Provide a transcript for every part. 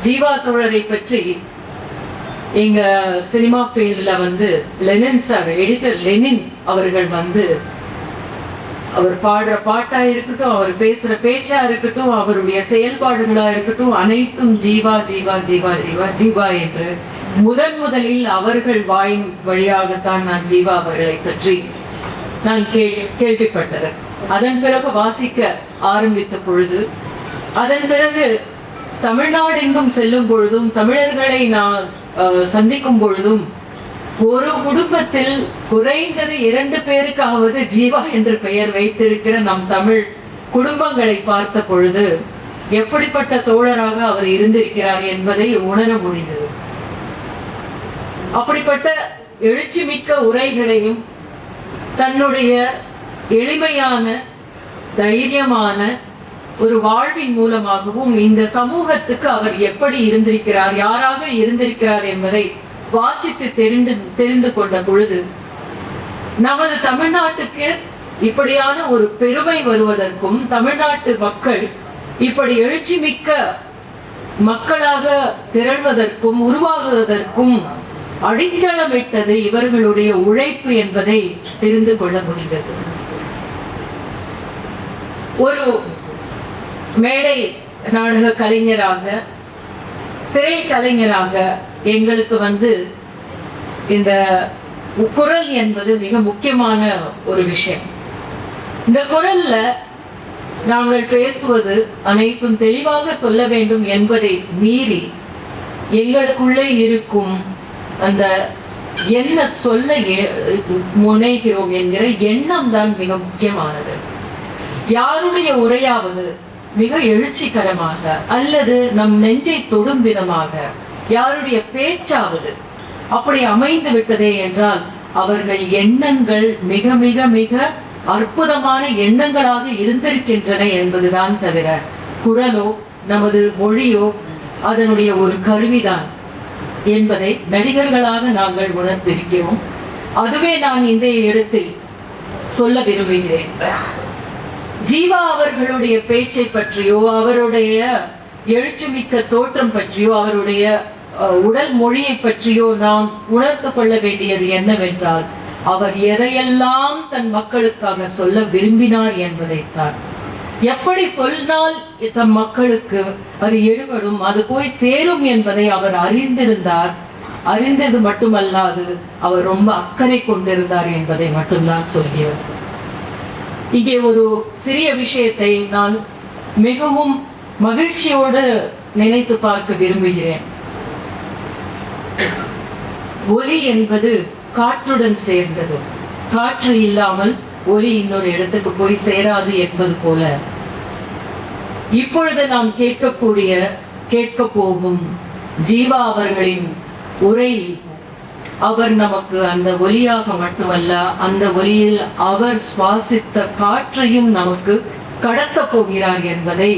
ஜீவா தோழரை பற்றி எங்க சினிமா ஃபீல்ட்ல லெனின் சார், எடிட்டர் லெனின் அவர்கள் அவர் பாடுற பாட்டா இருக்கட்டும், அவர் பேசுற பேச்சா இருக்கட்டும், அவருடைய செயல்பாடுகளா இருக்கட்டும், அனைத்தும் ஜீவா ஜீவா ஜீவா ஜீவா ஜீவா என்று முதலில் அவர்கள் வாயின் வழியாகத்தான் நான் ஜீவா அவர்களை பற்றி நான் கேள்விப்பட்டது. அதன் பிறகு வாசிக்க ஆரம்பித்த பொழுது, அதன் பிறகு தமிழ்நாடெங்கும் செல்லும் பொழுதும், தமிழர்களை நான் சந்திக்கும் பொழுதும், ஒரு குடும்பத்தில் குறைந்தது 2 பேருக்காவது ஜீவா என்று பெயர் வைத்திருக்கிற நம் தமிழ் குடும்பங்களை பார்த்த பொழுது எப்படிப்பட்ட தோழராக அவர் இருந்திருக்கிறார் என்பதை உணர முடிந்தது. அப்படிப்பட்ட எழுச்சி மிக்க உரைகளையும் தன்னுடைய எளிமையான தைரியமான ஒரு வாழ்வின் மூலமாகவும் இந்த சமூகத்துக்கு அவர் எப்படி இருந்திருக்கிறார், யாராக இருந்திருக்கிறார் என்பதை வாசித்து தெரிந்து கொண்ட பொழுது, நமது தமிழ்நாட்டுக்கு இப்படியான ஒரு பெருமை வருவதற்கும், தமிழ்நாட்டு மக்கள் இப்படி எழுச்சி மிக்க மக்களாக திரள்வதற்கும் உருவாகுவதற்கும் அடித்தளமிட்டது இவர்களுடைய உழைப்பு என்பதை தெரிந்து கொள்ள முடிந்தது. ஒரு மேடை நாடக கலைஞராக, திரைக்கலைஞராக எங்களுக்கு இந்த குரல் என்பது மிக முக்கியமான ஒரு விஷயம். இந்த குரல்ல நாங்கள் பேசுவது அனைத்தும் தெளிவாக சொல்ல வேண்டும் என்பதை மீறி எங்களுக்குள்ளே இருக்கும் அந்த என்ன சொல்ல முனைகிறோம் என்கிற எண்ணம் தான் மிக முக்கியமானது. யாருடைய உரையாவது மிக எழுச்சிகரமாக அல்லது நம் நெஞ்சை தொடும் விதமாக யாருடைய பேச்சாவது அப்படி அமைந்து விட்டதே என்றால் அவர்கள் எண்ணங்கள் மிக மிக மிக அற்புதமான எண்ணங்களாக இருந்திருக்கின்றன என்பதுதான் தவிர குரலோ நமது மொழியோ அதனுடைய ஒரு கருவிதான் என்பதை நடிகர்களாக நாங்கள் உணர்ந்திருக்கிறோம். அதுவே நான் இந்த இடத்தில் சொல்ல விரும்புகிறேன். ஜீவா அவர்களுடைய பேச்சை பற்றியோ, அவருடைய எழுச்சிமிக்க தோற்றம் பற்றியோ, அவருடைய உடல் மொழியை பற்றியோ நாம் உணர்ந்து கொள்ள வேண்டியது என்னவென்றால், அவர் எதையெல்லாம் தன் மக்களுக்காக சொல்ல விரும்பினார் என்பதைத்தான். எப்படி சொன்னால் தம் மக்களுக்கு அது எடுபடும், அது போய் சேரும் என்பதை அவர் அறிந்திருந்தார். அறிந்தது மட்டுமல்லாது அவர் ரொம்ப அக்கறை கொண்டிருந்தார் என்பதை மட்டும்தான் சொல்கிறார். இங்கே ஒரு சிறிய விஷயத்தை நான் மிகவும் மகிழ்ச்சியோடு நினைத்து பார்க்க விரும்புகிறேன். ஒலி என்பது காற்றுடன் சேர்ந்தது. காற்று இல்லாமல் ஒலி இன்னொரு இடத்துக்கு போய் சேராது என்பது போல, இப்பொழுது நாம் கேட்க போகும் ஜீவா அவர்களின் உரை, அவர் நமக்கு அந்த ஒலியாக மட்டுமல்ல, அந்த ஒலியில் அவர் சுவாசித்த காற்றையும் நமக்கு கடத்த போகிறார் என்பதை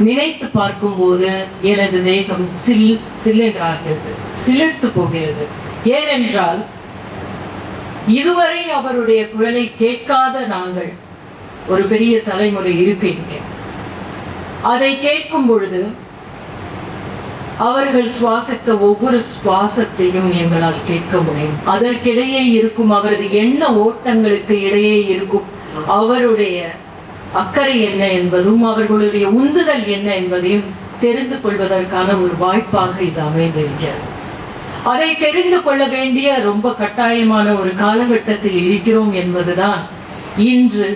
நினைத்து பார்க்கும் போது எனது தேகம் சில்லென்றாகிறது, சிலிர்த்து போகிறது. ஏனென்றால் இதுவரை அவருடைய குரலை கேட்காத நாங்கள் ஒரு பெரிய தலைமுறை இருக்கீங்க. அதை கேட்கும் பொழுது அவர்கள் சுவாசித்த ஒவ்வொரு சுவாசத்தையும் எங்களால் கேட்க முடியும். அதற்கிடையே இருக்கும் அவரது எண்ண ஓட்டங்களுக்கு இடையே இருக்கும் அவருடைய அக்கறை என்ன என்பதும் அவர்களுடைய உந்துதல் என்ன என்பதையும் தெரிந்து கொள்வதற்கான ஒரு வாய்ப்பாக இது அமைந்திருக்கிறது. அதை தெரிந்து கொள்ள வேண்டிய ரொம்ப கட்டாயமான ஒரு காலகட்டத்தில் இருக்கிறோம் என்பதுதான் இன்று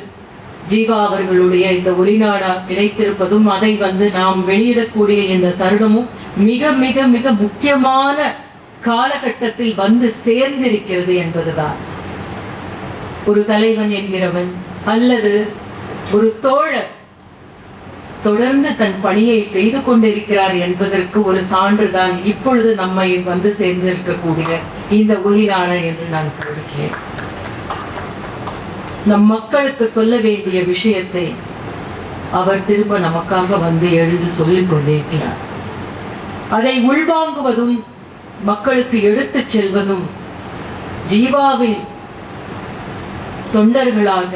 ஜீவா அவர்களுடைய இந்த ஒளிநாடா கிடைத்திருப்பதும், அதை நாம் வெளியிடக்கூடிய இந்த தருணமும் மிக மிக மிக முக்கியமான காலகட்டத்தில் சேர்ந்திருக்கிறது என்பதுதான். ஒரு தலைவன் என்கிறவன் அல்லது ஒரு தோழர் தொடர்ந்து தன் பணியை செய்து கொண்டிருக்கிறார் என்பதற்கு ஒரு சான்றுதான் இப்பொழுது நம்மை சேர்ந்திருக்கக்கூடிய இந்த ஒளிநாடா என்று நான் கருதுகிறேன். நம் மக்களுக்கு சொல்ல வேண்டிய விஷயத்தை அவர் திரும்ப நமக்காக எழுதி சொல்லிக் கொண்டிருக்கிறார். அதை உள்வாங்குவதும் மக்களுக்கு எடுத்துச் செல்வதும் ஜீவாவின் தொண்டர்களாக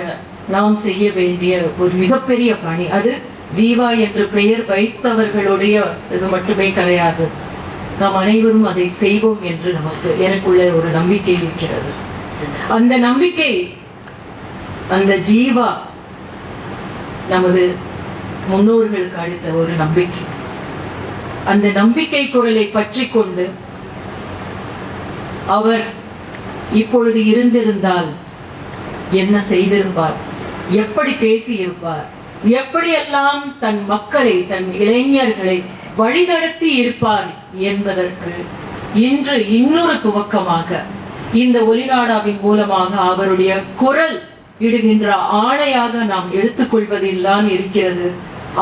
நாம் செய்ய வேண்டிய ஒரு மிகப்பெரிய பணி. அது ஜீவா என்று பெயர் வைத்தவர்களுடைய இது மட்டுமே கிடையாது. நாம் அனைவரும் அதை செய்வோம் என்று எனக்குள்ள ஒரு நம்பிக்கை இருக்கிறது. அந்த நம்பிக்கை, அந்த ஜீவா நமது முன்னோர்களுக்கு அளித்த ஒரு நம்பிக்கை. அந்த நம்பிக்கை குரலை பற்றி கொண்டு அவர் இப்பொழுது இருந்திருந்தால் என்ன செய்திருப்பார், எப்படி பேசியிருப்பார், எப்படியெல்லாம் தன் மக்களை, தன் இளைஞர்களை வழிநடத்தி இருப்பார் என்பதற்கு இன்று இன்னொரு துவக்கமாக இந்த ஒலிநாடாவின் மூலமாக அவருடைய குரல் இடுகின்ற ஆணையாக நாம் எடுத்துக்கொள்வதில் தான் இருக்கிறது.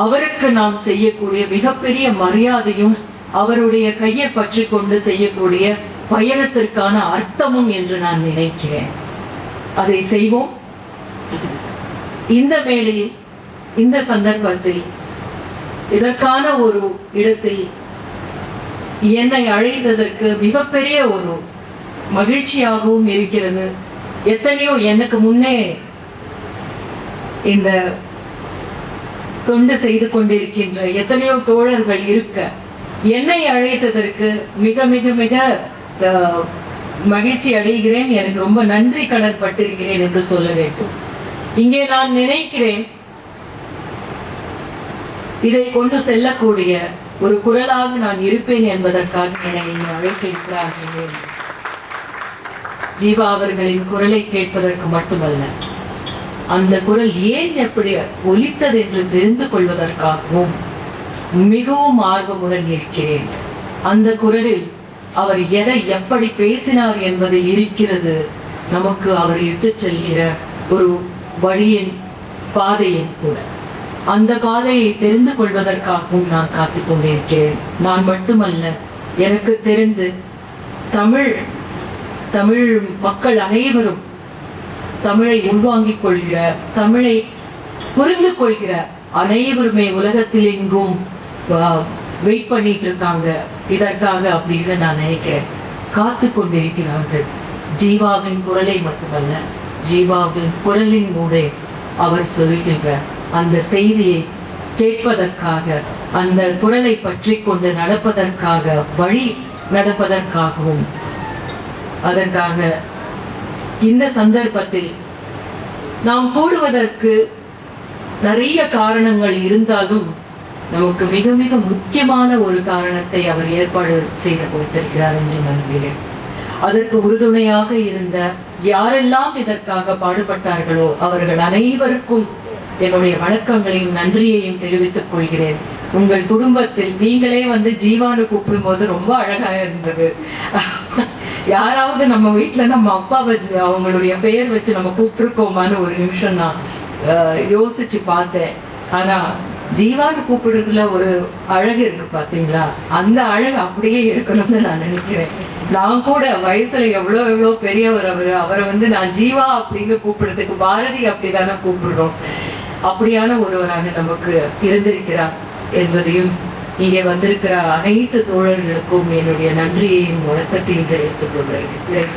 அவருக்கு நாம் செய்யக்கூடிய மிகப்பெரிய மரியாதையும் அவருடைய கையை பற்றி கொண்டு செய்யக்கூடிய பயணத்திற்கான அர்த்தமும் என்று நான் நினைக்கிறேன். அதை செய்வோம். இந்த வேளையில், இந்த சந்தர்ப்பத்தில், இதற்கான ஒரு இடத்தில் என்னை அழைத்ததற்கு மிகப்பெரிய ஒரு மகிழ்ச்சியாகவும் இருக்கிறது. எத்தனையோ எனக்கு முன்னே இந்த தொண்டு செய்து கொண்டிருக்கின்ற எத்தனையோ தோழர்கள் இருக்க என்னை அழைத்ததற்கு மிக மிக மிக மகிழ்ச்சி அடைகிறேன். எனக்கு ரொம்ப நன்றி கடன் பட்டிருக்கிறேன் என்று சொல்ல வேண்டும். இங்கே நான் நினைக்கிறேன், இதை கொண்டு செல்லக்கூடிய ஒரு குரலாக நான் இருப்பேன் என்பதற்காக என்னை அழைத்திருக்கிறார்கள். ஜீவா அவர்களின் குரலை கேட்பதற்கு மட்டுமல்ல, அந்த குரல் ஏன் எப்படி ஒலித்தது என்று தெரிந்து கொள்வதற்காகவும் மிகவும் ஆர்வமுடன் இருக்கிறேன். அந்த குரலில் அவர் எதை எப்படி பேசினார் என்பது இருக்கிறது. நமக்கு அவர் இட்டுச் செல்கிற ஒரு வழியின் பாதையின் கூட. அந்த பாதையை தெரிந்து கொள்வதற்காகவும் நான் காத்துக் கொண்டிருக்கிறேன். நான் மட்டுமல்ல, எனக்கு தெரிந்து தமிழ் மக்கள் அனைவரும் தமிழை உள்வாங்கிக் கொள்கிற, தமிழை புரிந்து கொள்கிற அனைவருமே உலகத்தில் எங்கும் வெயிட் பண்ணிட்டு இருக்காங்க இதற்காக அப்படின்னு நான் நினைக்கிறேன். காத்து கொண்டிருக்கிறார்கள். ஜீவாவின் குரலை மட்டுமல்ல, ஜீவாவின் குரலின் ஊடே அவர் சொல்லுகின்ற அந்த செய்தியை கேட்பதற்காக, அந்த குரலை பற்றி கொண்டு நடப்பதற்காக, வழி நடப்பதற்காகவும், அதற்காக இந்த சந்தர்ப்பத்தில் நாம் கூடுவதற்கு நிறைய காரணங்கள் இருந்தாலும் நமக்கு மிக மிக முக்கியமான ஒரு காரணத்தை அவர் ஏற்பாடு செய்து கொடுத்திருக்கிறார் என்று நம்புகிறேன். அதற்கு உறுதுணையாக இருந்த யாரெல்லாம் இதற்காக பாடுபட்டார்களோ அவர்கள் அனைவருக்கும் என்னுடைய வணக்கங்களையும் நன்றியையும் தெரிவித்துக் கொள்கிறேன். உங்கள் குடும்பத்தில் நீங்களே ஜீவானு கூப்பிடும் போது ரொம்ப அழகா இருந்தது. யாராவது நம்ம வீட்டுல நம்ம அப்பாவை அவங்களுடைய பெயர் வச்சு நம்ம கூப்பிட்டுருக்கோமான்னு ஒரு நிமிஷம் நான் யோசிச்சு பார்த்தேன். ஆனா ஜீவானு கூப்பிடுறதுல ஒரு அழகு இருக்கு பாத்தீங்களா, அந்த அழகு அப்படியே இருக்கணும்னு நான் நினைக்கிறேன். நான் கூட வயசுல எவ்வளோ பெரியவர் அவரை நான் ஜீவா அப்படின்னு கூப்பிடுறதுக்கு பாரதி அப்படிதானே கூப்பிடுறோம். அப்படியான ஒருவராக நமக்கு இருந்திருக்கிறார் என்பதையும் இங்கே வந்திருக்கிற அனைத்து தோழர்களுக்கும் என்னுடைய நன்றியையும் வணக்கத்தையும் தெரிவித்துக் கொள்கிறேன்.